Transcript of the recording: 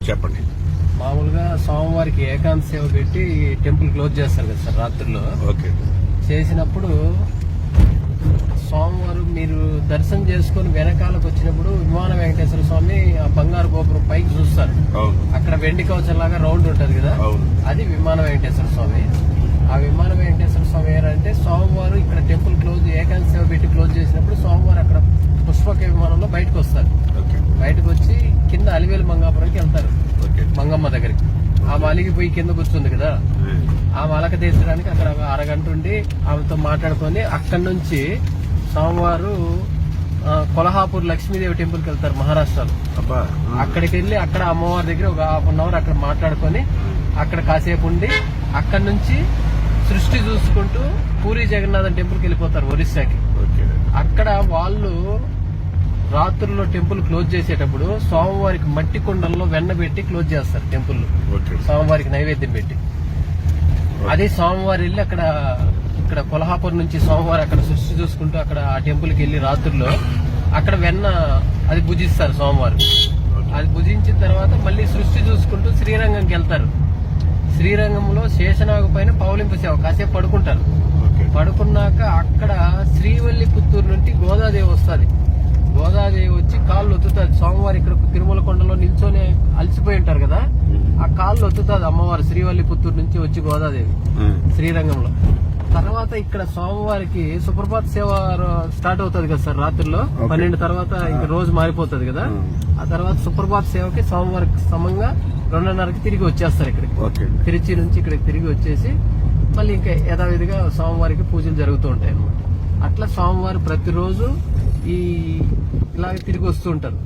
చెప్పండి. మామూలుగా సోమవారికి ఏకాంత సేవ పెట్టి టెంపుల్ క్లోజ్ చేస్తారు కదా సార్ రాత్రుల్లో. ఓకే. చేసినప్పుడు సోమవారం మీరు దర్శనం చేసుకుని వెనకాలకు వచ్చినప్పుడు విమాన వెంకటేశ్వర స్వామి ఆ బంగారు గోపురం పైకి చూస్తారు. అక్కడ వెండి కవచం లాగా రౌండ్ ఉంటది కదా, అది విమాన వెంకటేశ్వర స్వామి. ఆ విమాన వెంకటేశ్వర స్వామి ఏంటంటే సోమవారం ఇక్కడ టెంపుల్ క్లోజ్ ఏకాంత సేవ పెట్టి క్లోజ్ చేసినప్పుడు సోమవారం అక్కడ పుష్పక విమానంలో బయటకు వస్తారు. బయటకు వచ్చి కింద అలివేలు మంగాపురంకి వెళ్తారు, మంగమ్మ దగ్గరికి. ఆ మాలికి పోయి కింద కూర్చుంది కదా, ఆ మలక తీర్చడానికి అక్కడ అరగంట ఉండి ఆమెతో మాట్లాడుకొని అక్కడి నుంచి సోమవారం కొల్హాపూర్ లక్ష్మీదేవి టెంపుల్ కి వెళ్తారు మహారాష్ట్రలో. అక్కడికి వెళ్ళి అక్కడ అమ్మవారి దగ్గర ఒక ½ అవర్ అక్కడ మాట్లాడుకొని అక్కడ కాసేపు ఉండి అక్కడి నుంచి సృష్టి చూసుకుంటూ పూరి జగన్నాథం టెంపుల్ కి వెళ్ళిపోతారు ఒరిస్సాకి. అక్కడ వాళ్ళు రాత్రుల్లో టెంపుల్ క్లోజ్ చేసేటప్పుడు సోమవారికి మట్టి కుండల్లో వెన్న పెట్టి క్లోజ్ చేస్తారు టెంపుల్. సోమవారికి నైవేద్యం పెట్టి అది సోమవారం వెళ్ళి అక్కడ ఇక్కడ కొల్హాపూర్ నుంచి సోమవారం అక్కడ సృష్టి చూసుకుంటూ అక్కడ ఆ టెంపుల్ కి వెళ్ళి రాత్రుల్లో అక్కడ వెన్న అది భుజిస్తారు సోమవారం. అది భుజించిన తర్వాత మళ్ళీ సృష్టి చూసుకుంటూ శ్రీరంగంకి వెళ్తారు. శ్రీరంగంలో శేషనాగు పైన పౌలింపు సేవ కాసేపు పడుకుంటారు. పడుకున్నాక అక్కడ శ్రీవల్లి పుత్తూరు నుండి గోదాదేవి వస్తుంది. గోదాదేవి వచ్చి కాళ్ళు ఒత్తుతుంది. సోమవారం ఇక్కడ తిరుమల కొండలో నిల్చొని అలసిపోయి ఉంటారు కదా, ఆ కాళ్ళు ఒత్తుతుంది అమ్మవారు శ్రీవల్లి పుత్తూరు నుంచి వచ్చి గోదాదేవి శ్రీరంగంలో. తర్వాత ఇక్కడ సోమవారికి సుప్రభాత సేవ స్టార్ట్ అవుతుంది కదా సార్ రాత్రుల్లో 12 తర్వాత ఇంకా రోజు మారిపోతుంది కదా. ఆ తర్వాత సుప్రభాత సేవకి సోమవారికి సమంగా 2:30కి తిరిగి వచ్చేస్తారు ఇక్కడికి. తిరుచి నుంచి ఇక్కడికి తిరిగి వచ్చేసి మళ్ళీ ఇంకా యథావిధిగా సోమవారికి పూజలు జరుగుతూ ఉంటాయి అన్నమాట. అట్లా సోమవారం ప్రతిరోజు ఇలాగ తిరిగి వస్తూ ఉంటారు.